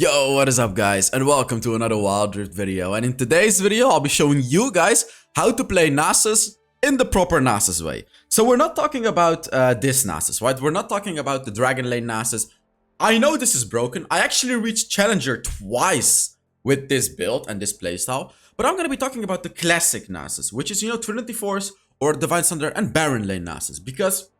Yo, what is up guys, and welcome to another Wild Rift video. And in today's video, I'll be showing you guys how to play Nasus in the proper Nasus way. So we're not talking about this Nasus, right? We're not talking about the Dragon Lane Nasus. I know this is broken. I actually reached Challenger twice with this build and this playstyle. But I'm going to be talking about the classic Nasus, which is, Trinity Force or Divine Thunder and Baron Lane Nasus. Because,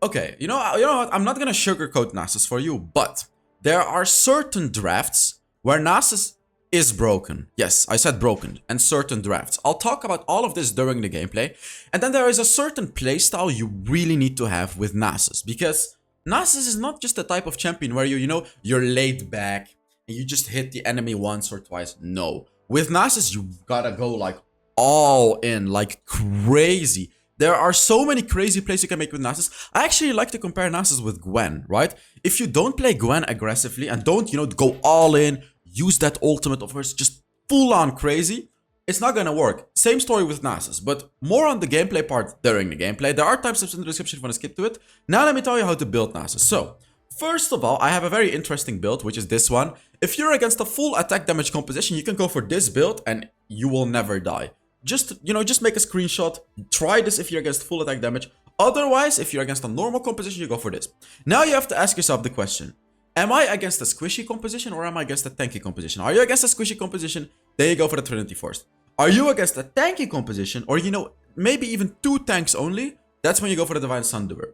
okay, you know what? I'm not going to sugarcoat Nasus for you, but there are certain drafts where Nasus is broken. Yes, I said broken. And certain drafts. I'll talk about all of this during the gameplay. And then there is a certain playstyle you really need to have with Nasus. Because Nasus is not just the type of champion where you're laid back and you just hit the enemy once or twice. No. With Nasus, you gotta go like all in, like crazy. There are so many crazy plays you can make with Nasus. I actually like to compare Nasus with Gwen, right? If you don't play Gwen aggressively and don't, go all in, use that ultimate of hers, just full on crazy, it's not gonna work. Same story with Nasus, but more on the gameplay part during the gameplay. There are timestamps in the description if you want to skip to it. Now let me tell you how to build Nasus. So, first of all, I have a very interesting build, which is this one. If you're against a full attack damage composition, you can go for this build and you will never die. Just make a screenshot. Try this if you're against full attack damage. Otherwise, if you're against a normal composition, you go for this. Now you have to ask yourself the question. Am I against a squishy composition or am I against a tanky composition? Are you against a squishy composition? Then you go for the Trinity Force. Are you against a tanky composition or, maybe even two tanks only? That's when you go for the Divine Thunderer.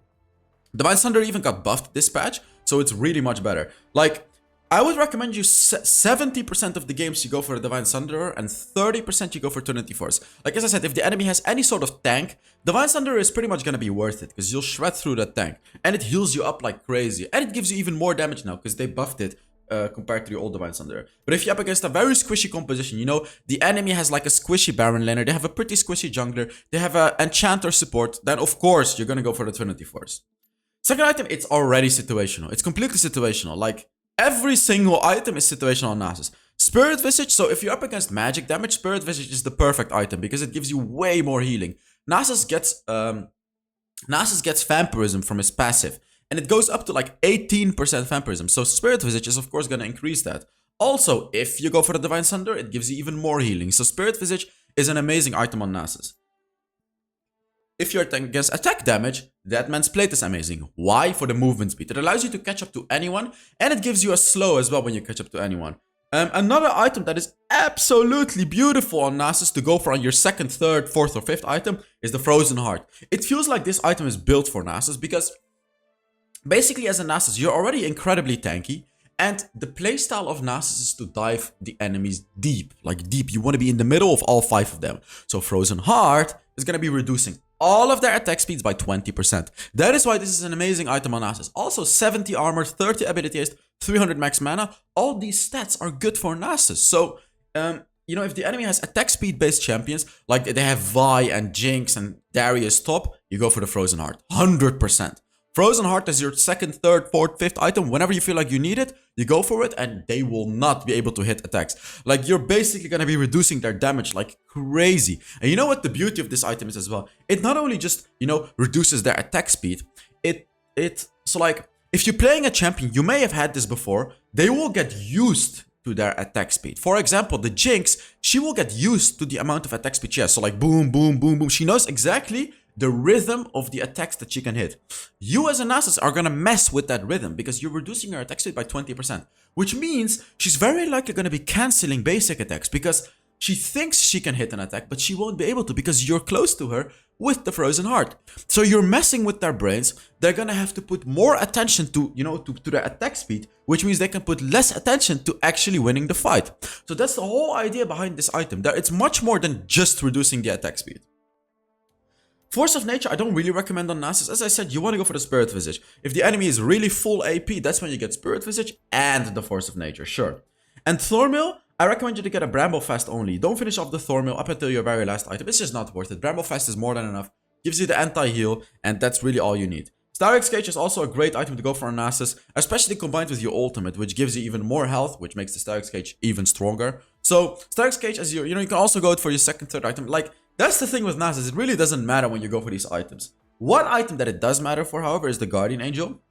Divine Thunder even got buffed this patch, so it's really much better. Like, I would recommend you 70% of the games you go for the Divine Thunderer and 30% you go for Trinity Force. Like as I said, if the enemy has any sort of tank, Divine Thunderer is pretty much gonna be worth it because you'll shred through that tank. And it heals you up like crazy. And it gives you even more damage now because they buffed it compared to the old Divine Thunderer. But if you're up against a very squishy composition, the enemy has like a squishy Baron Laner, they have a pretty squishy jungler, they have an Enchanter support, then of course you're gonna go for the Trinity Force. Second item, it's already situational. It's completely situational. Like, every single item is situational on Nasus. Spirit Visage, so if you're up against magic damage, Spirit Visage is the perfect item because it gives you way more healing. Nasus gets Vampirism from his passive, and it goes up to like 18% Vampirism, so Spirit Visage is of course going to increase that. Also, if you go for the Divine Thunder, it gives you even more healing, so Spirit Visage is an amazing item on Nasus. If you're against attack damage, that man's plate is amazing. Why? For the movement speed. It allows you to catch up to anyone, and it gives you a slow as well when you catch up to anyone. Another item that is absolutely beautiful on Nasus to go for on your second, third, fourth, or fifth item is the Frozen Heart. It feels like this item is built for Nasus because basically as a Nasus, you're already incredibly tanky, and the playstyle of Nasus is to dive the enemies deep. Like deep, you want to be in the middle of all 5 of them. So Frozen Heart is going to be reducing all of their attack speeds by 20%. That is why this is an amazing item on Nasus. Also 70 armor, 30 ability haste, 300 max mana. All these stats are good for Nasus. So, if the enemy has attack speed based champions, like they have Vi and Jinx and Darius top, you go for the Frozen Heart. 100%. Frozen Heart is your second, third, fourth, fifth item. Whenever you feel like you need it, you go for it and they will not be able to hit attacks. Like, you're basically going to be reducing their damage like crazy. And you know what the beauty of this item is as well? It not only just, reduces their attack speed. So like, if you're playing a champion, you may have had this before, they will get used to their attack speed. For example, the Jinx, she will get used to the amount of attack speed she has. So like, boom, boom, boom, boom. She knows exactly the rhythm of the attacks that she can hit. You as a Nasus are gonna mess with that rhythm because you're reducing her attack speed by 20%. Which means she's very likely gonna be canceling basic attacks because she thinks she can hit an attack, but she won't be able to because you're close to her with the Frozen Heart. So you're messing with their brains. They're gonna have to put more attention to, to their attack speed, which means they can put less attention to actually winning the fight. So that's the whole idea behind this item. It's much more than just reducing the attack speed. Force of Nature, I don't really recommend on Nasus. As I said, you want to go for the Spirit Visage. If the enemy is really full AP, that's when you get Spirit Visage and the Force of Nature, sure. And Thornmill, I recommend you to get a Bramble Fast only. Don't finish off the Thornmill up until your very last item. It's just not worth it. Bramble Fast is more than enough. Gives you the anti-heal, and that's really all you need. Starix Cage is also a great item to go for on Nasus, especially combined with your ultimate, which gives you even more health, which makes the Starix Cage even stronger. So, Starix Cage as your, you can also go for your second, third item. Like, that's the thing with Nasus, it really doesn't matter when you go for these items. One item that it does matter for, however, is the Guardian Angel.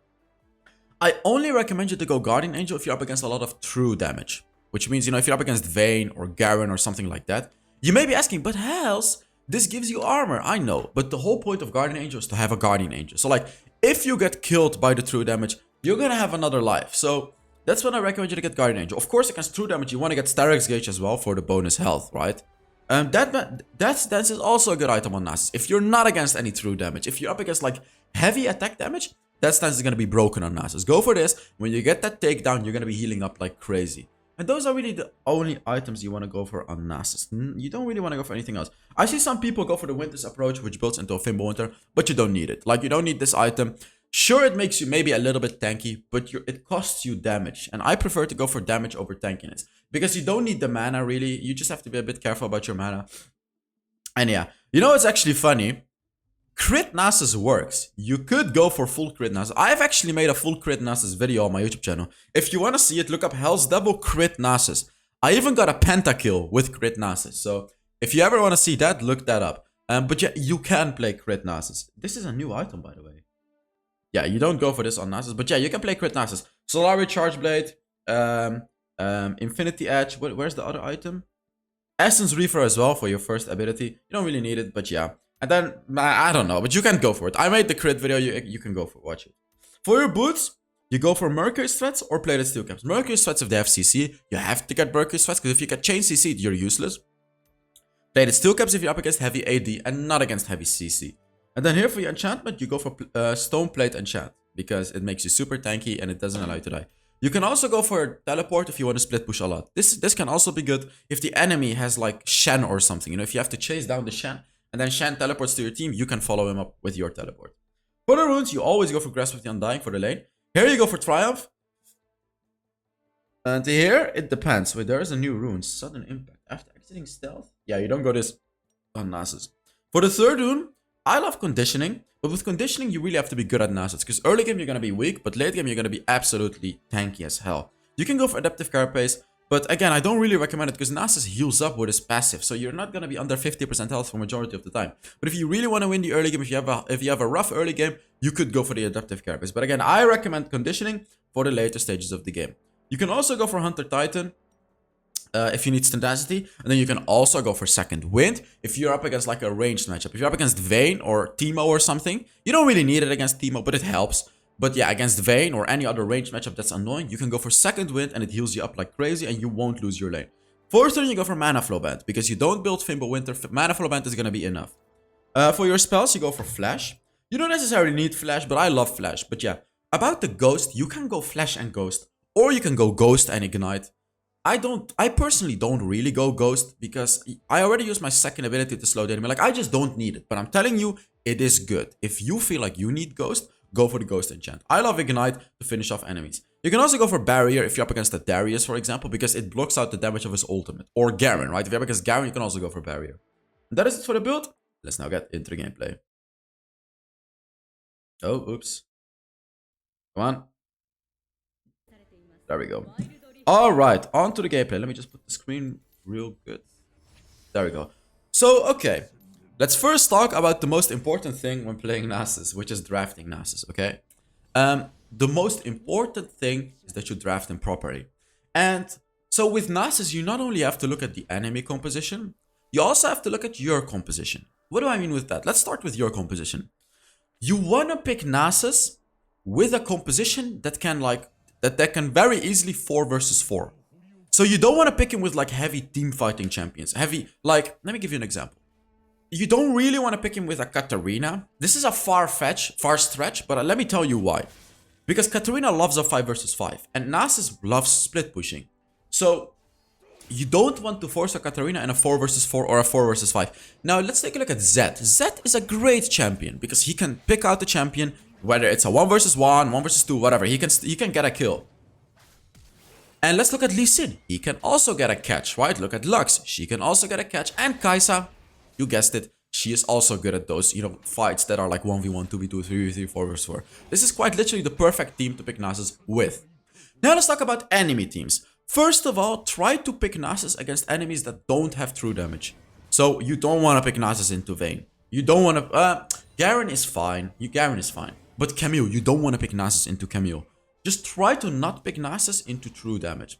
I only recommend you to go Guardian Angel if you're up against a lot of true damage. Which means, if you're up against Vayne or Garen or something like that, you may be asking, but Hells, this gives you armor. I know, but the whole point of Guardian Angel is to have a Guardian Angel. So like, if you get killed by the true damage, you're gonna have another life. So that's when I recommend you to get Guardian Angel. Of course, against true damage, you want to get Starix Gauge as well for the bonus health, right? That is also a good item on Nasus. If you're not against any true damage, if you're up against like heavy attack damage, that stance is going to be broken on Nasus. Go for this. When you get that takedown, you're going to be healing up like crazy. And those are really the only items you want to go for on Nasus. You don't really want to go for anything else. I see some people go for the Winter's approach, which builds into a Fimbulwinter, but you don't need it. Like, you don't need this item. Sure, it makes you maybe a little bit tanky, but it costs you damage. And I prefer to go for damage over tankiness. Because you don't need the mana, really. You just have to be a bit careful about your mana. And yeah, it's actually funny. Crit Nasus works. You could go for full crit Nasus. I've actually made a full crit Nasus video on my YouTube channel. If you want to see it, look up HellsDevil crit Nasus. I even got a pentakill with crit Nasus. So if you ever want to see that, look that up. But yeah, you can play crit Nasus. This is a new item, by the way. Yeah, you don't go for this on Nasus, but yeah, you can play crit Nasus. Solari Charge Blade, Infinity Edge. Where's the other item? Essence Reefer as well for your first ability. You don't really need it, but yeah. And then, I don't know, but you can go for it. I made the crit video, you can go for it, watch it. For your boots, you go for Mercury's Threats or Plated Steel Caps. Mercury's Threats if they have CC, you have to get Mercury's Threats, because if you get Chain CC, you're useless. Plated Steel Caps if you're up against heavy AD and not against heavy CC. And then here for your enchantment, you go for Stone Plate Enchant, because it makes you super tanky and it doesn't allow you to die. You can also go for Teleport if you want to split push a lot. This can also be good if the enemy has like Shen or something. If you have to chase down the Shen, and then Shen teleports to your team, you can follow him up with your teleport. For the runes, you always go for Grasp of the Undying for the lane. Here you go for Triumph. And here, it depends. Wait, there is a new rune. Sudden Impact. After exiting Stealth? Yeah, you don't go this on Nasus. For the third rune, I love Conditioning. But with Conditioning, you really have to be good at Nasus. Because early game, you're going to be weak. But late game, you're going to be absolutely tanky as hell. You can go for Adaptive Carapace. But again, I don't really recommend it because Nasus heals up with his passive. So you're not going to be under 50% health for majority of the time. But if you really want to win the early game, if you have a rough early game, you could go for the Adaptive Carapace. But again, I recommend Conditioning for the later stages of the game. You can also go for Hunter Titan if you need Tenacity. And then you can also go for Second Wind if you're up against like a ranged matchup. If you're up against Vayne or Teemo or something, you don't really need it against Teemo, but it helps. But yeah, against Vayne or any other ranged matchup that's annoying, you can go for Second Wind and it heals you up like crazy and you won't lose your lane. Fourth turn, you go for Mana Flow Band because you don't build Fimbulwinter. Mana Flow Band is going to be enough. For your spells, you go for Flash. You don't necessarily need Flash, but I love Flash. But yeah, about the Ghost, you can go Flash and Ghost, or you can go Ghost and Ignite. I personally don't really go Ghost because I already use my second ability to slow the enemy. Like, I just don't need it. But I'm telling you, it is good. If you feel like you need Ghost, go for the Ghost enchant. I love Ignite to finish off enemies. You can also go for Barrier if you're up against a Darius, for example, because it blocks out the damage of his ultimate. Or Garen, right? If you're up against Garen, you can also go for Barrier. And that is it for the build. Let's now get into the gameplay. Oh, oops. Come on. There we go. Alright, on to the gameplay. Let me just put the screen real good. There we go. So, okay. Let's first talk about the most important thing when playing Nasus, which is drafting Nasus, okay? The most important thing is that you draft him properly. And so with Nasus, you not only have to look at the enemy composition, you also have to look at your composition. What do I mean with that? Let's start with your composition. You want to pick Nasus with a composition that can that can very easily 4 versus 4. So you don't want to pick him with like heavy team fighting champions. Let me give you an example. You don't really want to pick him with a Katarina. This is a far stretch, but let me tell you why. Because Katarina loves a 5 versus 5, and Nasus loves split pushing. So you don't want to force a Katarina in a 4 versus 4 or a 4 versus 5. Now let's take a look at Zed. Zed is a great champion because he can pick out the champion, whether it's a 1 versus 1, 1 versus 2, whatever. He can get a kill. And let's look at Lee Sin. He can also get a catch, right? Look at Lux. She can also get a catch. And Kai'Sa, you guessed it, she is also good at those, fights that are like 1v1, 2v2, 3v3, 4 versus 4. This is quite literally the perfect team to pick Nasus with. Now let's talk about enemy teams. First of all, try to pick Nasus against enemies that don't have true damage. So you don't want to pick Nasus into Vayne. You don't want to... Garen is fine. Garen is fine. But Camille, you don't want to pick Nasus into Camille. just try to not pick Nasus into true damage.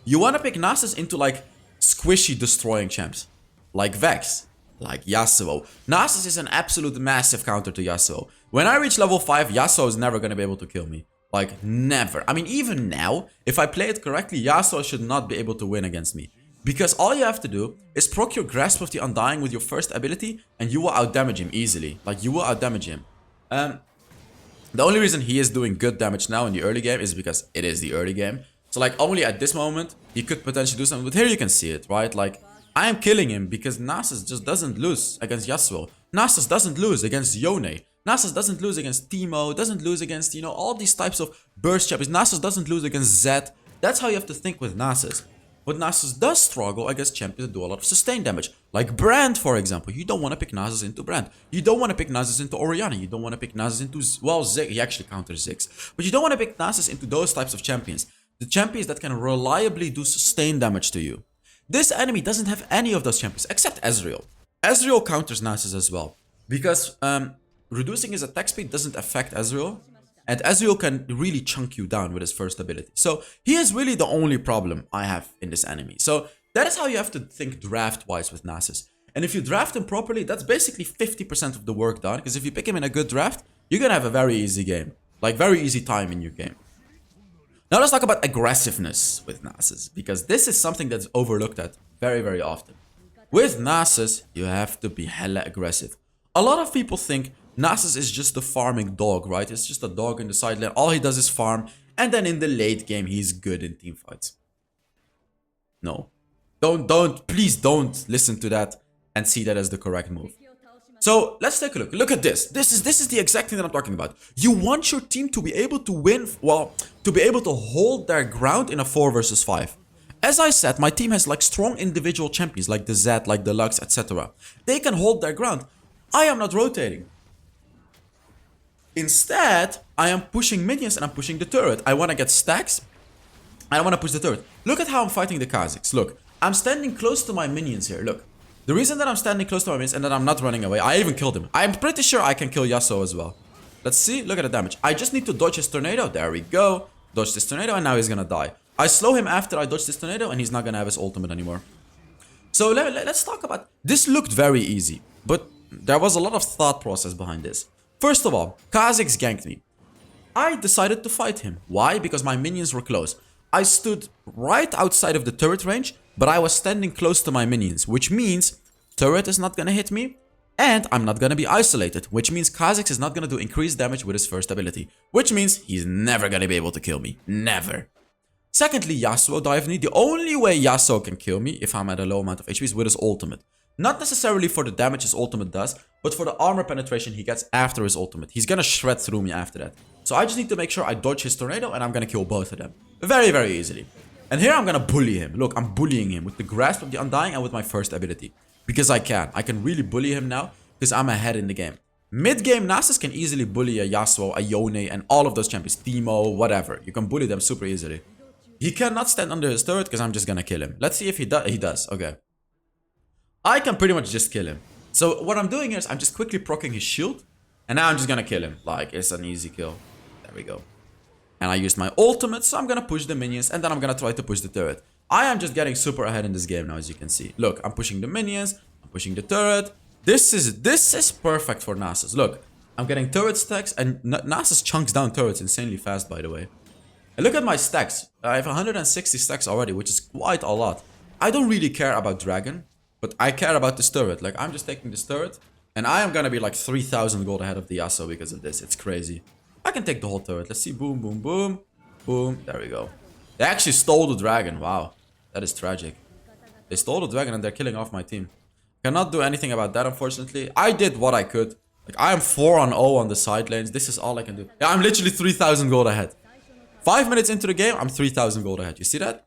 You want to pick Nasus into like squishy destroying champs. Like Vex. Like Yasuo. Nasus is an absolute massive counter to Yasuo. When I reach level 5, Yasuo is never going to be able to kill me. Like, never. I mean, even now, if I play it correctly, Yasuo should not be able to win against me. Because all you have to do is proc your Grasp of the Undying with your first ability, and you will outdamage him easily. Like, you will outdamage him. The only reason he is doing good damage now in the early game is because it is the early game. So, like, only at this moment, he could potentially do something. But here you can see it, right? Like, I am killing him because Nasus just doesn't lose against Yasuo. Nasus doesn't lose against Yone. Nasus doesn't lose against Teemo, doesn't lose against, you know, all these types of burst champions. Nasus doesn't lose against Zed. That's how you have to think with Nasus. But Nasus does struggle against champions that do a lot of sustained damage. Like Brand, for example. You don't want to pick Nasus into Brand. You don't want to pick Nasus into Orianna. You don't want to pick Nasus into, well, Ziggs. He actually counters Ziggs. But you don't want to pick Nasus into those types of champions. The champions that can reliably do sustained damage to you. This enemy doesn't have any of those champions except Ezreal. Ezreal counters Nasus as well. Because reducing his attack speed doesn't affect Ezreal. And Ezreal can really chunk you down with his first ability. So he is really the only problem I have in this enemy. So that is how you have to think draft-wise with Nasus. And if you draft him properly, that's basically 50% of the work done. Because if you pick him in a good draft, you're going to have a very easy game. Like very easy time in your game. Now let's talk about aggressiveness with Nasus. Because this is something that's overlooked at very, very often. With Nasus, you have to be hella aggressive. A lot of people think Nasus is just a farming dog, right? It's just a dog in the side lane. All he does is farm. And then in the late game, he's good in team fights. No. Please don't listen to that and see that as the correct move. So let's take a look. Look at this. This is the exact thing that I'm talking about. You want your team to be able to win, well, to be able to hold their ground in a 4 versus 5. As I said, my team has like strong individual champions like the Zed, like the Lux, etc. They can hold their ground. I am not rotating. Instead, I am pushing minions and I'm pushing the turret. I want to get stacks. I want to push the turret. Look at how I'm fighting the Kha'Zix. Look, I'm standing close to my minions here. Look. The reason that I'm standing close to my minions and that I'm not running away, I even killed him. I'm pretty sure I can kill Yasuo as well. Let's see. Look at the damage. I just need to dodge his tornado. There we go. Dodge this tornado and now he's going to die. I slow him after I dodge this tornado and he's not going to have his ultimate anymore. So let's talk about... This looked very easy, but there was a lot of thought process behind this. First of all, Kha'Zix ganked me. I decided to fight him. Why? Because my minions were close. I stood right outside of the turret range, but I was standing close to my minions, which means turret is not gonna hit me, and I'm not gonna be isolated, which means Kha'Zix is not gonna do increased damage with his first ability, which means he's never gonna be able to kill me. Never. Secondly, Yasuo dived me. The only way Yasuo can kill me if I'm at a low amount of HP is with his ultimate. Not necessarily for the damage his ultimate does, but for the armor penetration he gets after his ultimate. He's gonna shred through me after that. So I just need to make sure I dodge his tornado and I'm gonna kill both of them. Very, very easily. And here I'm gonna bully him. Look, I'm bullying him with the Grasp of the Undying and with my first ability. Because I can. I can really bully him now because I'm ahead in the game. Mid-game, Nasus can easily bully a Yasuo, a Yone, and all of those champions. Teemo, whatever. You can bully them super easily. He cannot stand under his turret because I'm just gonna kill him. Let's see if he does. Okay. I can pretty much just kill him. So what I'm doing is I'm just quickly proccing his shield. And now I'm just gonna kill him. Like, it's an easy kill. There we go. And I used my ultimate, so I'm gonna push the minions. And then I'm gonna try to push the turret. I am just getting super ahead in this game now, as you can see. Look, I'm pushing the minions. I'm pushing the turret. This is perfect for Nasus. Look, I'm getting turret stacks. And Nasus chunks down turrets insanely fast, by the way. And look at my stacks. I have 160 stacks already, which is quite a lot. I don't really care about Dragon. But I care about this turret. Like, I'm just taking this turret. And I am gonna be like 3,000 gold ahead of the Yasuo because of this. It's crazy. I can take the whole turret. Let's see. Boom, boom, boom. Boom. There we go. They actually stole the dragon. Wow. That is tragic. They stole the dragon and they're killing off my team. Cannot do anything about that, unfortunately. I did what I could. Like, I am 4-0 on the side lanes. This is all I can do. Yeah, I'm literally 3,000 gold ahead. 5 minutes into the game, I'm 3,000 gold ahead. You see that?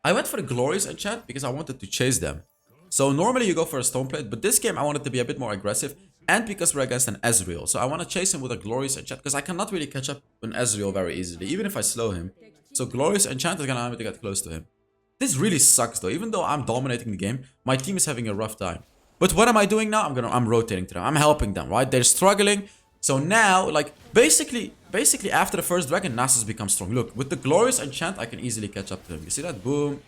I went for the Glorious enchant because I wanted to chase them. So normally you go for a Stone Plate, but this game I wanted to be a bit more aggressive. And because we're against an Ezreal. So I want to chase him with a Glorious enchant because I cannot really catch up an Ezreal very easily, even if I slow him. So Glorious enchant is going to allow me to get close to him. This really sucks though. Even though I'm dominating the game, my team is having a rough time. But what am I doing now? I'm rotating to them. I'm helping them, right? They're struggling. So now, like, basically after the first dragon, Nasus becomes strong. Look, with the glorious enchant, I can easily catch up to him. You see that? Boom.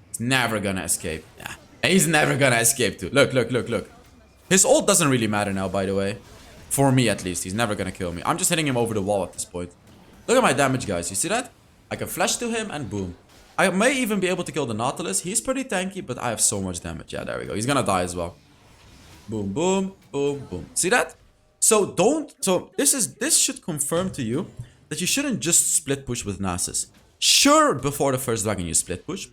He's never gonna escape. Yeah. And he's never gonna escape too. Look, look, look, look. His ult doesn't really matter now, by the way. For me, at least. He's never gonna kill me. I'm just hitting him over the wall at this point. Look at my damage, guys. You see that? I can flash to him and boom. I may even be able to kill the Nautilus. He's pretty tanky, but I have so much damage. Yeah, there we go. He's gonna die as well. Boom, boom, boom, boom. See that? So this should confirm to you that you shouldn't just split push with Nasus. Sure, before the first dragon you split push.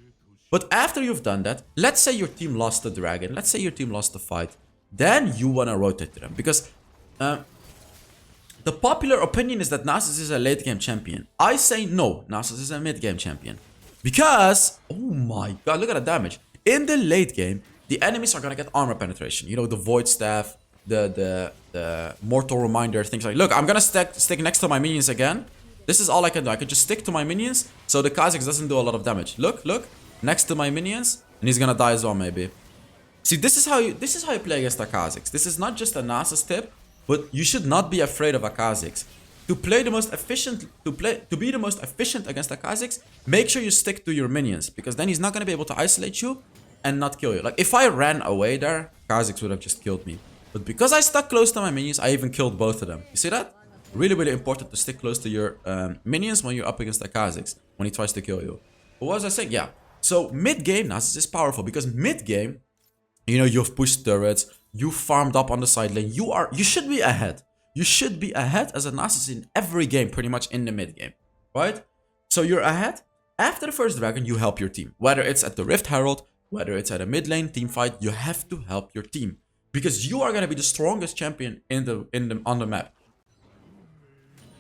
But after you've done that, let's say your team lost the dragon. Let's say your team lost the fight. Then you wanna rotate to them. Because the popular opinion is that Nasus is a late game champion. I say no, Nasus is a mid game champion. Because, oh my god, look at the damage. In the late game, the enemies are gonna get armor penetration. You know, the Void Staff, the Mortal Reminder, things like. Look, I'm gonna stick next to my minions again. This is all I can do. I can just stick to my minions, so the Kha'Zix doesn't do a lot of damage. Look, look, next to my minions, and he's gonna die as well, maybe. See, this is how you play against the Kha'Zix. This is not just a Nasus tip, but you should not be afraid of a Kha'Zix. To be the most efficient against the Kha'Zix, make sure you stick to your minions, because then he's not gonna be able to isolate you and not kill you. Like, if I ran away there, Kha'Zix would have just killed me. But because I stuck close to my minions, I even killed both of them. You see that? Really, really important to stick close to your minions when you're up against the Kha'Zix, when he tries to kill you. But what was I saying? Yeah. So, mid-game, Nasus is powerful, because mid-game, you know, you've pushed turrets, you farmed up on the side lane, you should be ahead. You should be ahead as a Nasus in every game, pretty much in the mid-game, right? So you're ahead. After the first dragon, you help your team. Whether it's at the Rift Herald, whether it's at a mid lane team fight, you have to help your team. Because you are going to be the strongest champion on the map.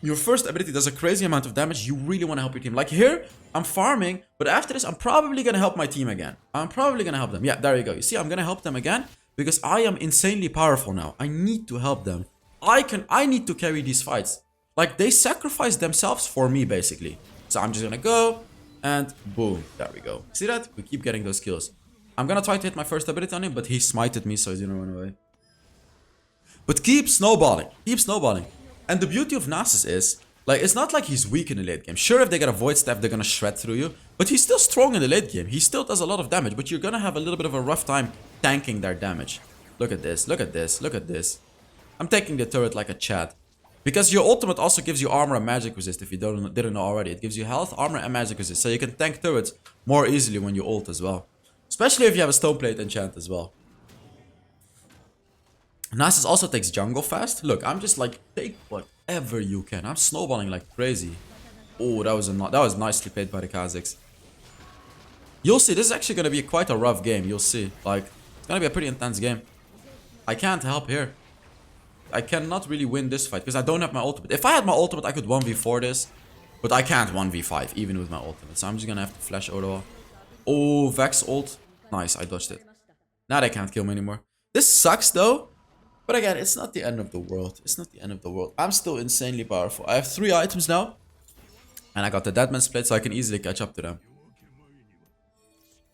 Your first ability does a crazy amount of damage. You really want to help your team. Like here, I'm farming, but after this, I'm probably going to help my team again. I'm probably going to help them. Yeah, there you go. You see, I'm going to help them again because I am insanely powerful now. I need to help them. I need to carry these fights. Like, they sacrifice themselves for me, basically. So I'm just gonna go, and boom, there we go. See that? We keep getting those kills. I'm gonna try to hit my first ability on him, but he smited me, so he's gonna run away. But keep snowballing. Keep snowballing. And the beauty of Nasus is, like, it's not like he's weak in the late game. Sure, if they get a Void Staff, they're gonna shred through you. But he's still strong in the late game. He still does a lot of damage, but you're gonna have a little bit of a rough time tanking their damage. Look at this, look at this, look at this. I'm taking the turret like a Chad. Because your ultimate also gives you armor and magic resist if you didn't know already. It gives you health, armor, and magic resist. So you can tank turrets more easily when you ult as well. Especially if you have a Stoneplate enchant as well. Nasus also takes jungle fast. Look, I'm just like, take whatever you can. I'm snowballing like crazy. Oh, that was nicely played by the Kha'Zix. You'll see, this is actually going to be quite a rough game. You'll see. Like, it's going to be a pretty intense game. I can't help here. I cannot really win this fight because I don't have my ultimate. If I had my ultimate, I could 1v4 this. But I can't 1v5 even with my ultimate. So I'm just going to have to flash over the wall. Oh, Vex ult. Nice, I dodged it. Now they can't kill me anymore. This sucks though. But again, it's not the end of the world. It's not the end of the world. I'm still insanely powerful. I have 3 items now. And I got the Deadman Split, so I can easily catch up to them.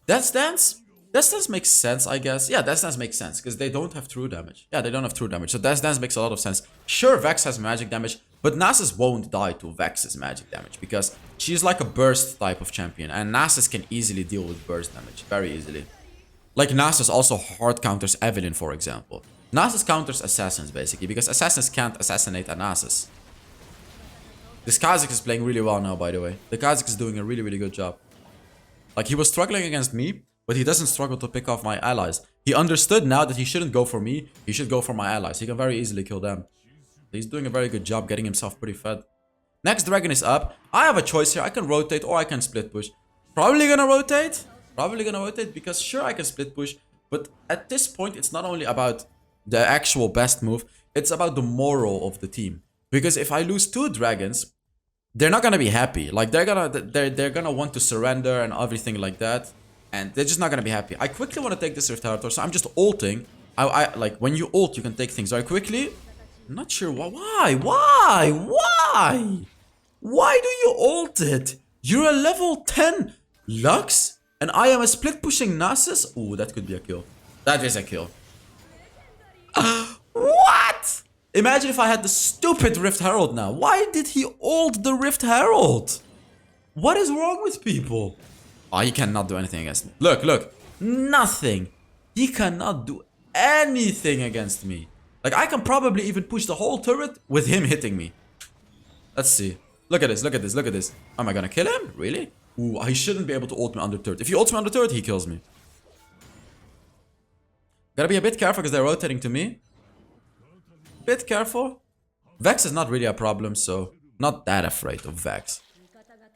Death Stance? Death Stance makes sense, I guess. Yeah, Death Stance makes sense, because they don't have true damage. Yeah, they don't have true damage, so Death Stance makes a lot of sense. Sure, Vex has magic damage, but Nasus won't die to Vex's magic damage, because she's like a burst type of champion, and Nasus can easily deal with burst damage, very easily. Like, Nasus also hard counters Evelynn, for example. Nasus counters assassins, basically, because assassins can't assassinate a Nasus. This Kha'Zix is playing really well now, by the way. The Kha'Zix is doing a really, really good job. Like, he was struggling against me, but he doesn't struggle to pick off my allies. He understood now that he shouldn't go for me. He should go for my allies. He can very easily kill them. He's doing a very good job getting himself pretty fed. Next dragon is up. I have a choice here. I can rotate or I can split push. Probably gonna rotate. Probably gonna rotate because sure I can split push. But at this point, it's not only about the actual best move. It's about the moral of the team. Because if I lose 2 dragons, they're not gonna be happy. Like, they're gonna want to surrender and everything like that. And they're just not gonna be happy. I quickly want to take this Rift Territory, so I'm just ulting. Like, when you ult, you can take things very quickly. I'm not sure why. Why do you ult it? You're a level 10 Lux, and I am a split pushing Nasus. Ooh, that could be a kill. That is a kill. What? Imagine if I had the stupid Rift Herald now. Why did he ult the Rift Herald? What is wrong with people? Oh, he cannot do anything against me. Look, look. Nothing. He cannot do anything against me. Like, I can probably even push the whole turret with him hitting me. Let's see. Look at this, look at this, look at this. Am I gonna kill him? Really? Ooh, he shouldn't be able to ult me under turret. If he ults me under turret, he kills me. Gotta be a bit careful because they're rotating to me. Bit careful. Vex is not really a problem, so not that afraid of Vex.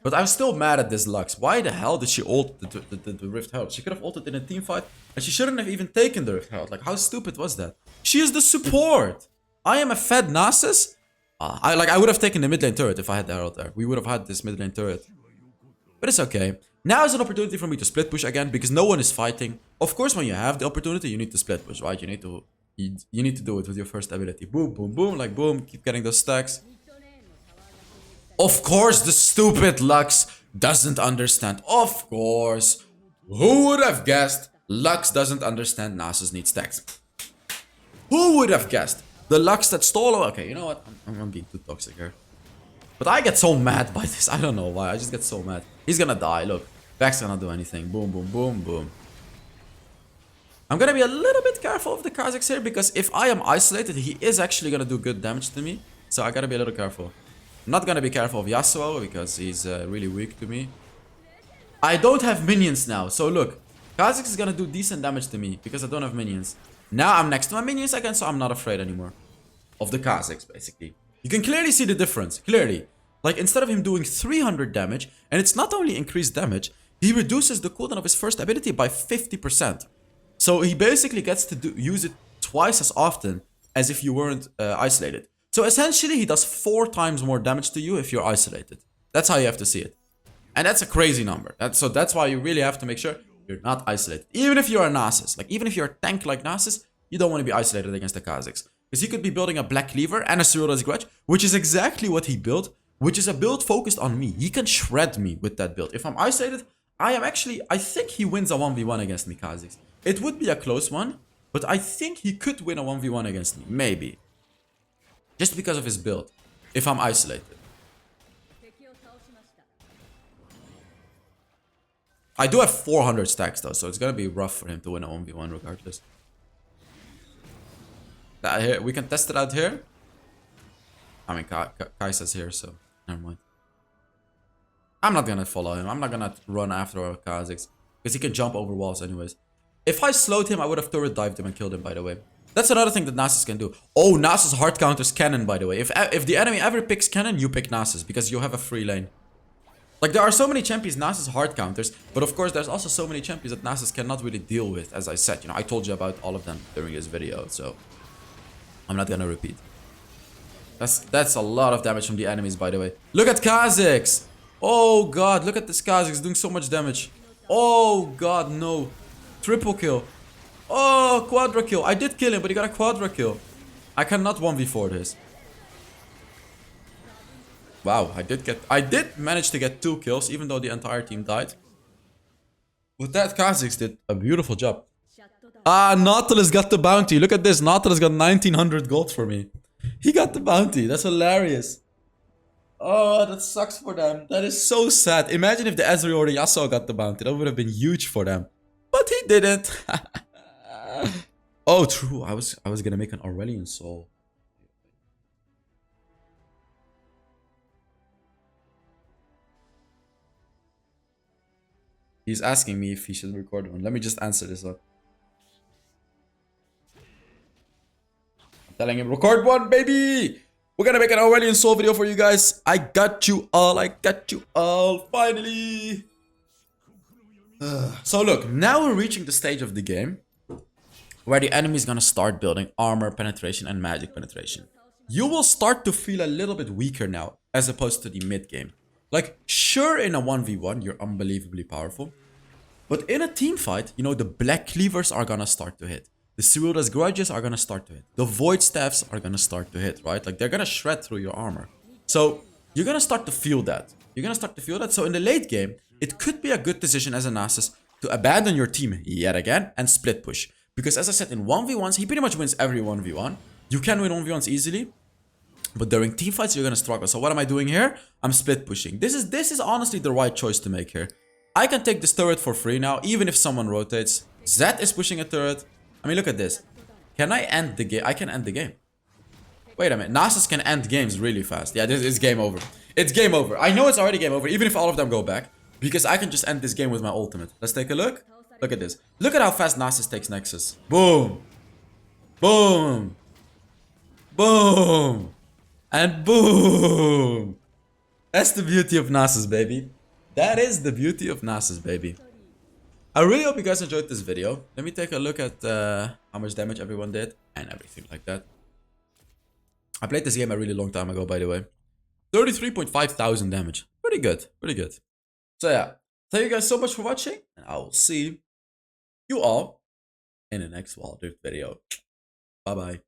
But I'm still mad at this Lux. Why the hell did she ult the Rift Herald? She could have ulted in a team fight, and she shouldn't have even taken the Rift Herald. Like, how stupid was that? She is the support. I am a fed Nasus. I would have taken the mid lane turret if I had the Herald there. We would have had this mid lane turret. But it's okay. Now is an opportunity for me to split push again because no one is fighting. Of course, when you have the opportunity, you need to split push, right? You need to do it with your first ability. Boom, boom, boom, like boom. Keep getting those stacks. Of course, the stupid Lux doesn't understand. Of course. Who would have guessed Lux doesn't understand Nasus needs stacks? Who would have guessed? The Lux that stole... Okay, you know what? I'm being too toxic here. But I get so mad by this. I don't know why. I just get so mad. He's gonna die. Look. Vex cannot do anything. Boom, boom, boom, boom. I'm gonna be a little bit careful of the Kazakhs here because if I am isolated, he is actually gonna do good damage to me. So I gotta be a little careful. I'm not gonna be careful of Yasuo because he's really weak to me. I don't have minions now. So look. Kazakhs is gonna do decent damage to me because I don't have minions. Now I'm next to my minions again, so I'm not afraid anymore. Of the Kazakhs, basically. You can clearly see the difference. Clearly. Like, instead of him doing 300 damage, and it's not only increased damage, he reduces the cooldown of his first ability by 50%. So he basically gets to use it twice as often as if you weren't isolated. So essentially, he does 4 times more damage to you if you're isolated. That's how you have to see it. And that's a crazy number. So that's why you really have to make sure you're not isolated. Even if you're a Nasus. Like, even if you're a tank like Nasus, you don't want to be isolated against the Kazakhs. Because he could be building a Black Cleaver and a Cyril's Grudge, which is exactly what he built, which is a build focused on me. He can shred me with that build. If I'm isolated, I think he wins a 1v1 against me, Kazakhs. It would be a close one, but I think he could win a 1v1 against me. Maybe. Just because of his build. If I'm isolated. I do have 400 stacks though, so it's gonna be rough for him to win a 1v1 regardless. Here, we can test it out here. I mean, Kai'Sa's here, so never mind. I'm not gonna follow him. I'm not gonna run after our Kazakhs. Because he can jump over walls anyways. If I slowed him, I would have turret dived him and killed him, by the way. That's another thing that Nasus can do. Oh, Nasus hard counters cannon, by the way. If the enemy ever picks cannon, you pick Nasus. Because you have a free lane. Like, there are so many champions Nasus hard counters. But of course, there's also so many champions that Nasus cannot really deal with. As I said, you know, I told you about all of them during this video, so... I'm not gonna repeat. That's a lot of damage from the enemies, by the way. Look at Kazakhs! Oh god, look at this Kazakhs doing so much damage. Oh god, no. Triple kill. Oh, quadra kill. I did kill him, but he got a quadra kill. I cannot 1v4 this. Wow, I did manage to get 2 kills, even though the entire team died. But that Kazakhs did a beautiful job. Ah, Nautilus got the bounty. Look at this. Nautilus got 1900 gold for me. He got the bounty. That's hilarious. Oh, that sucks for them. That is so sad. Imagine if the Ezreal or the Yasuo got the bounty. That would have been huge for them. But he didn't. Oh, true. I was gonna make an Aurelion Soul. He's asking me if he should record one. Let me just answer this one. Telling him, record one, baby! We're gonna make an Aurelion Soul video for you guys. I got you all. I got you all. Finally! So look, now we're reaching the stage of the game where the enemy is gonna start building armor penetration and magic penetration. You will start to feel a little bit weaker now as opposed to the mid game. Like, sure, in a 1v1, you're unbelievably powerful. But in a team fight, you know, the Black Cleavers are gonna start to hit. The Cyril's Grudges are gonna start to hit. The Void Staffs are gonna start to hit, right? Like, they're gonna shred through your armor. So, you're gonna start to feel that. You're gonna start to feel that. So, in the late game, it could be a good decision as a Nasus to abandon your team yet again and split push. Because as I said, in 1v1s, he pretty much wins every 1v1. You can win 1v1s easily, but during teamfights, you're gonna struggle. So what am I doing here? I'm split pushing. This is honestly the right choice to make here. I can take this turret for free now, even if someone rotates. Zed is pushing a turret. I mean, look at this. Can I end the game? I can end the game. Wait a minute. Nasus can end games really fast. Yeah, this is game over. It's game over. I know it's already game over, even if all of them go back. Because I can just end this game with my ultimate. Let's take a look. Look at this. Look at how fast Nasus takes Nexus. Boom. Boom. Boom. And boom. That's the beauty of Nasus, baby. That is the beauty of Nasus, baby. I really hope you guys enjoyed this video. Let me take a look at how much damage everyone did and everything like that. I played this game a really long time ago, by the way. 33.5 thousand damage. Pretty good. Pretty good. So yeah. Thank you guys so much for watching. And I will see you all in the next Wild Rift video. Bye-bye.